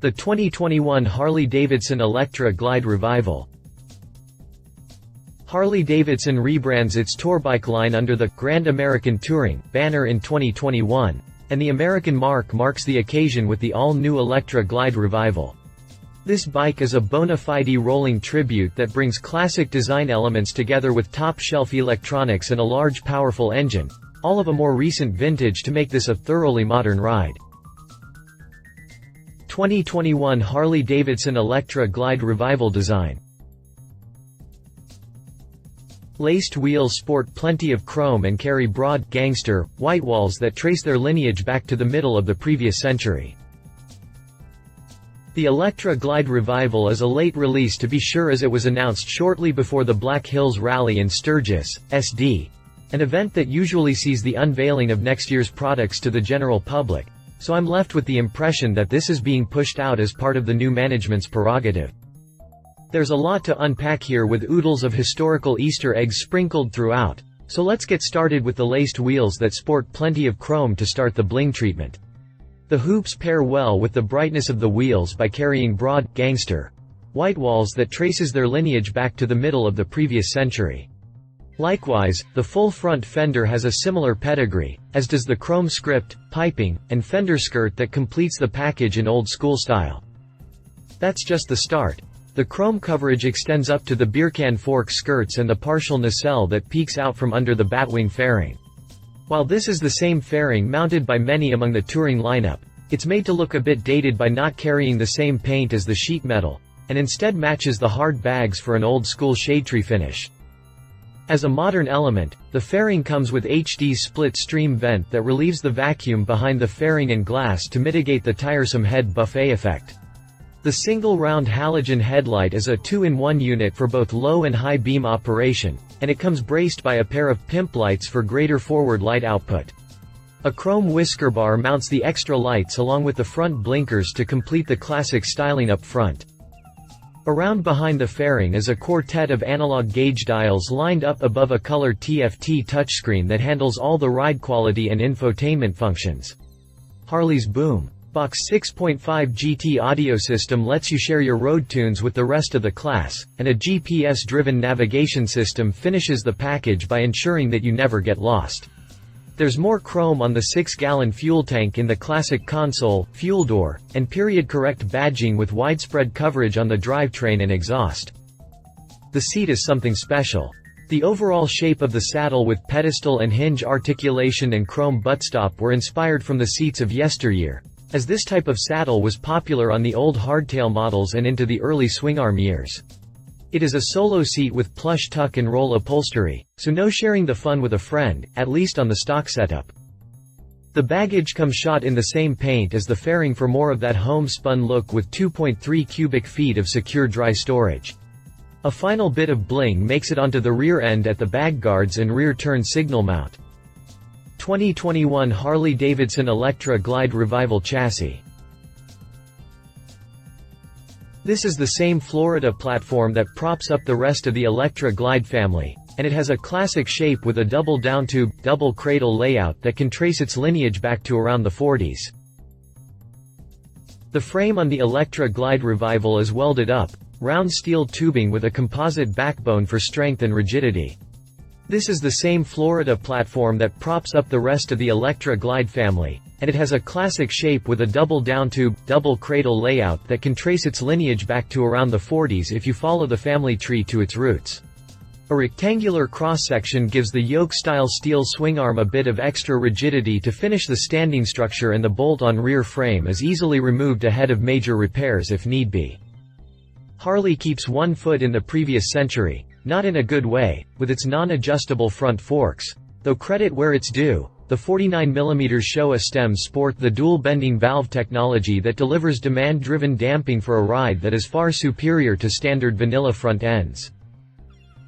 The 2021 Harley-Davidson Electra Glide Revival. Harley-Davidson rebrands its tourbike line under the Grand American Touring banner in 2021, and the American marque marks the occasion with the all-new Electra Glide Revival. This bike is a bona fide rolling tribute that brings classic design elements together with top-shelf electronics and a large powerful engine, all of a more recent vintage to make this a thoroughly modern ride. 2021 Harley-Davidson Electra Glide Revival design. Laced wheels sport plenty of chrome and carry broad, gangster, white walls that trace their lineage back to the middle of the previous century. The Electra Glide Revival is a late release to be sure, as it was announced shortly before the Black Hills Rally in Sturgis, SD, an event that usually sees the unveiling of next year's products to the general public, so I'm left with the impression that this is being pushed out as part of the new management's prerogative. There's a lot to unpack here, with oodles of historical Easter eggs sprinkled throughout, so let's get started with the laced wheels that sport plenty of chrome to start the bling treatment. The hoops pair well with the brightness of the wheels by carrying broad, gangster, white walls that traces their lineage back to the middle of the previous century. Likewise, the full front fender has a similar pedigree, as does the chrome script, piping, and fender skirt that completes the package in old-school style. That's just the start. The chrome coverage extends up to the beercan fork skirts and the partial nacelle that peeks out from under the batwing fairing. While this is the same fairing mounted by many among the touring lineup, it's made to look a bit dated by not carrying the same paint as the sheet metal, and instead matches the hard bags for an old-school shadetree finish. As a modern element, the fairing comes with HD's split stream vent that relieves the vacuum behind the fairing and glass to mitigate the tiresome head buffet effect. The single round halogen headlight is a 2-in-1 unit for both low and high beam operation, and it comes braced by a pair of pimp lights for greater forward light output. A chrome whisker bar mounts the extra lights along with the front blinkers to complete the classic styling up front. Around behind the fairing is a quartet of analog gauge dials lined up above a colored TFT touchscreen that handles all the ride quality and infotainment functions. Harley's Boom Box 6.5 GT audio system lets you share your road tunes with the rest of the class, and a GPS-driven navigation system finishes the package by ensuring that you never get lost. There's more chrome on the 6-gallon fuel tank in the classic console, fuel door, and period-correct badging with widespread coverage on the drivetrain and exhaust. The seat is something special. The overall shape of the saddle with pedestal and hinge articulation and chrome buttstop were inspired from the seats of yesteryear, as this type of saddle was popular on the old hardtail models and into the early swingarm years. It is a solo seat with plush tuck and roll upholstery, so no sharing the fun with a friend, at least on the stock setup. The baggage comes shot in the same paint as the fairing for more of that homespun look, with 2.3 cubic feet of secure dry storage. A final bit of bling makes it onto the rear end at the bag guards and rear turn signal mount. 2021 Harley-Davidson Electra Glide Revival chassis. This is the same Florida platform that props up the rest of the Electra Glide family, and it has a classic shape with a double downtube, double cradle layout that can trace its lineage back to around the 40s. The frame on the Electra Glide Revival is welded up, round steel tubing with a composite backbone for strength and rigidity. This is the same Florida platform that props up the rest of the Electra Glide family, and it has a classic shape with a double downtube, double cradle layout that can trace its lineage back to around the 40s if you follow the family tree to its roots. A rectangular cross-section gives the yoke-style steel swingarm a bit of extra rigidity to finish the standing structure, and the bolt-on rear frame is easily removed ahead of major repairs if need be. Harley keeps one foot in the previous century, not in a good way, with its non-adjustable front forks, though credit where it's due. The 49mm Showa stems sport the dual bending valve technology that delivers demand-driven damping for a ride that is far superior to standard vanilla front ends.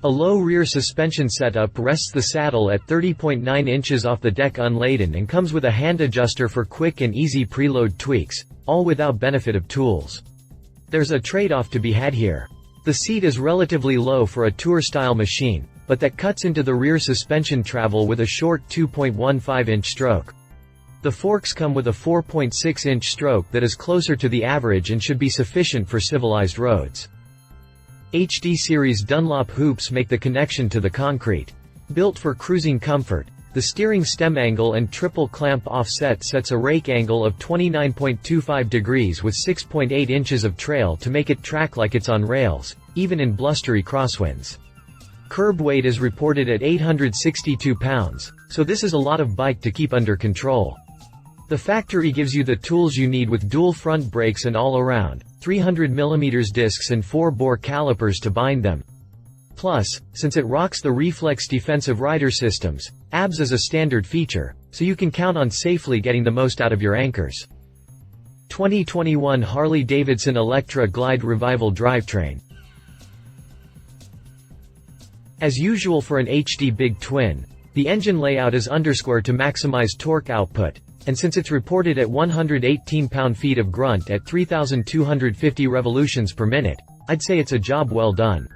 A low rear suspension setup rests the saddle at 30.9 inches off the deck unladen and comes with a hand adjuster for quick and easy preload tweaks, all without benefit of tools. There's a trade-off to be had here. The seat is relatively low for a tour-style machine, but that cuts into the rear suspension travel with a short 2.15-inch stroke. The forks come with a 4.6-inch stroke that is closer to the average and should be sufficient for civilized roads. HD series Dunlop hoops make the connection to the concrete. Built for cruising comfort, the steering stem angle and triple clamp offset sets a rake angle of 29.25 degrees with 6.8 inches of trail to make it track like it's on rails, even in blustery crosswinds. Curb weight is reported at 862 pounds, so this is a lot of bike to keep under control. The factory gives you the tools you need with dual front brakes and all-around, 300mm discs and 4-bore calipers to bind them. Plus, since it rocks the reflex defensive rider systems, ABS is a standard feature, so you can count on safely getting the most out of your anchors. 2021 Harley-Davidson Electra Glide Revival Drivetrain. As usual for an HD big twin, the engine layout is underscore to maximize torque output, and since it's reported at 118 pound-feet of grunt at 3,250 revolutions per minute, I'd say it's a job well done.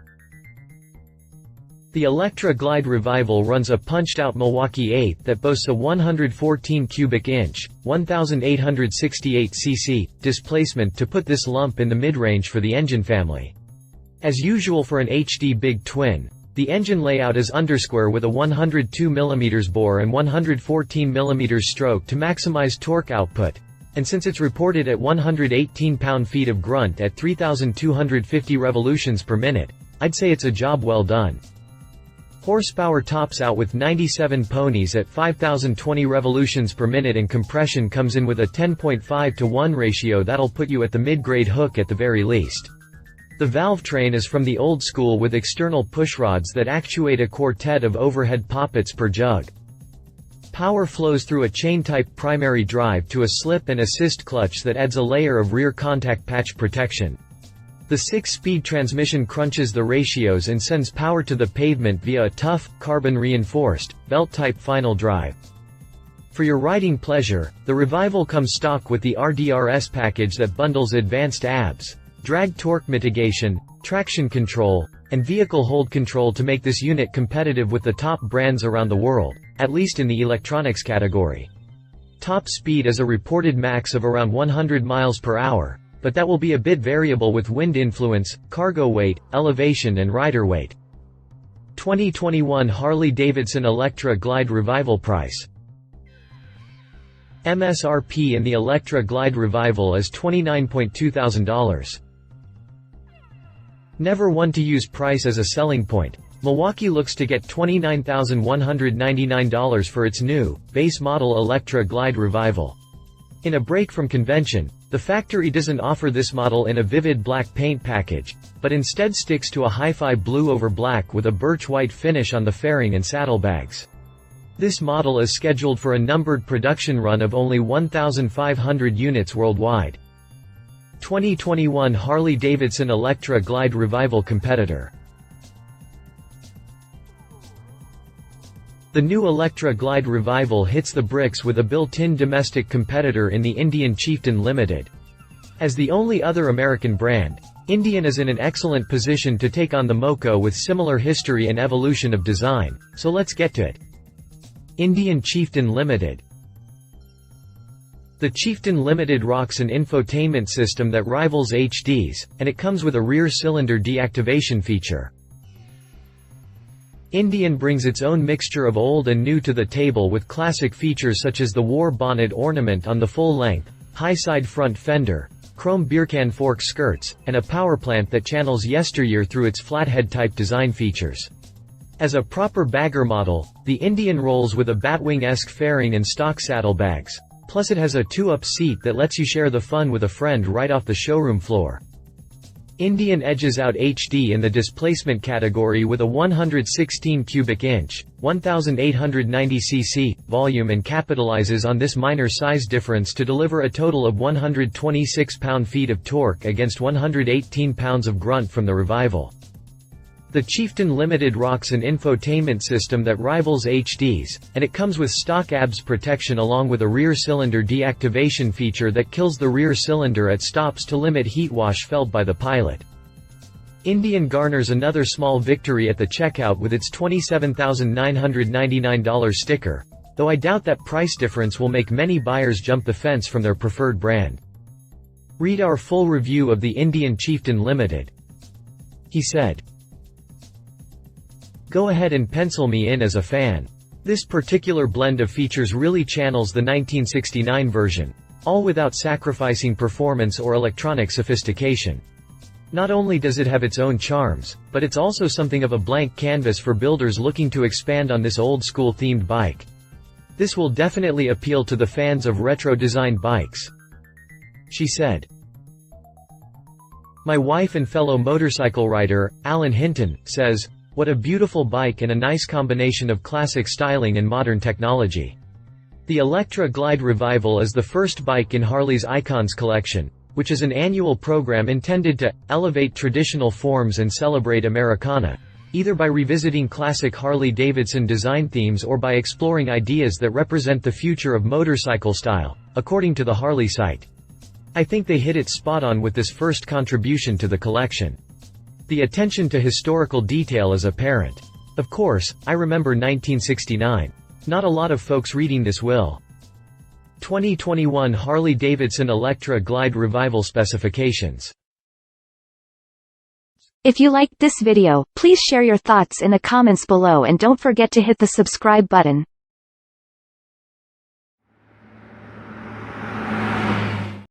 The Electra Glide Revival runs a punched-out Milwaukee 8 that boasts a 114 cubic inch, 1,868 cc, displacement to put this lump in the mid-range for the engine family. As usual for an HD big twin, the engine layout is underscore with a 102mm bore and 114mm stroke to maximize torque output, and since it's reported at 118 pound-feet of grunt at 3,250 revolutions per minute, I'd say it's a job well done. Horsepower tops out with 97 ponies at 5,020 revolutions per minute and compression comes in with a 10.5:1 ratio that'll put you at the mid-grade hook at the very least. The valve train is from the old school with external pushrods that actuate a quartet of overhead poppets per jug. Power flows through a chain-type primary drive to a slip and assist clutch that adds a layer of rear contact patch protection. The 6-speed transmission crunches the ratios and sends power to the pavement via a tough, carbon-reinforced, belt-type final drive. For your riding pleasure, the Revival comes stock with the RDRS package that bundles advanced ABS, drag torque mitigation, traction control, and vehicle hold control to make this unit competitive with the top brands around the world, at least in the electronics category. Top speed is a reported max of around 100 miles per hour, but that will be a bit variable with wind influence, cargo weight, elevation and rider weight. 2021 Harley-Davidson Electra Glide Revival price. MSRP in the Electra Glide Revival is $29,200. Never one to use price as a selling point, Milwaukee looks to get $29,199 for its new, base model Electra Glide Revival. In a break from convention, the factory doesn't offer this model in a vivid black paint package, but instead sticks to a hi-fi blue over black with a birch white finish on the fairing and saddlebags. This model is scheduled for a numbered production run of only 1,500 units worldwide. 2021 Harley-Davidson Electra Glide Revival competitor. The new Electra Glide Revival hits the bricks with a built-in domestic competitor in the Indian Chieftain Limited. As the only other American brand, Indian is in an excellent position to take on the Moco with similar history and evolution of design, so let's get to it. Indian Chieftain Limited. The Chieftain Limited rocks an infotainment system that rivals HD's, and it comes with a rear cylinder deactivation feature. Indian brings its own mixture of old and new to the table with classic features such as the war bonnet ornament on the full-length, high-side front fender, chrome beercan fork skirts, and a power plant that channels yesteryear through its flathead-type design features. As a proper bagger model, the Indian rolls with a Batwing-esque fairing and stock saddlebags. Plus it has a 2-up seat that lets you share the fun with a friend right off the showroom floor. Indian edges out HD in the displacement category with a 116 cubic inch, 1,890 cc, volume and capitalizes on this minor size difference to deliver a total of 126 pound-feet of torque against 118 pounds of grunt from the Revival. The Chieftain Limited rocks an infotainment system that rivals HD's, and it comes with stock ABS protection along with a rear cylinder deactivation feature that kills the rear cylinder at stops to limit heat wash felt by the pilot. Indian garners another small victory at the checkout with its $27,999 sticker, though I doubt that price difference will make many buyers jump the fence from their preferred brand. Read our full review of the Indian Chieftain Limited," he said. "Go ahead and pencil me in as a fan. This particular blend of features really channels the 1969 version, all without sacrificing performance or electronic sophistication. Not only does it have its own charms, but it's also something of a blank canvas for builders looking to expand on this old-school themed bike. This will definitely appeal to the fans of retro-designed bikes," she said. My wife and fellow motorcycle rider, Alan Hinton, says, "What a beautiful bike and a nice combination of classic styling and modern technology." The Electra Glide Revival is the first bike in Harley's Icons collection, which is an annual program intended to elevate traditional forms and celebrate Americana, either by revisiting classic Harley-Davidson design themes or by exploring ideas that represent the future of motorcycle style, according to the Harley site. "I think they hit it spot on with this first contribution to the collection. The attention to historical detail is apparent. Of course, I remember 1969. Not a lot of folks reading this will." 2021 Harley-Davidson Electra Glide Revival specifications. If you liked this video, please share your thoughts in the comments below and don't forget to hit the subscribe button.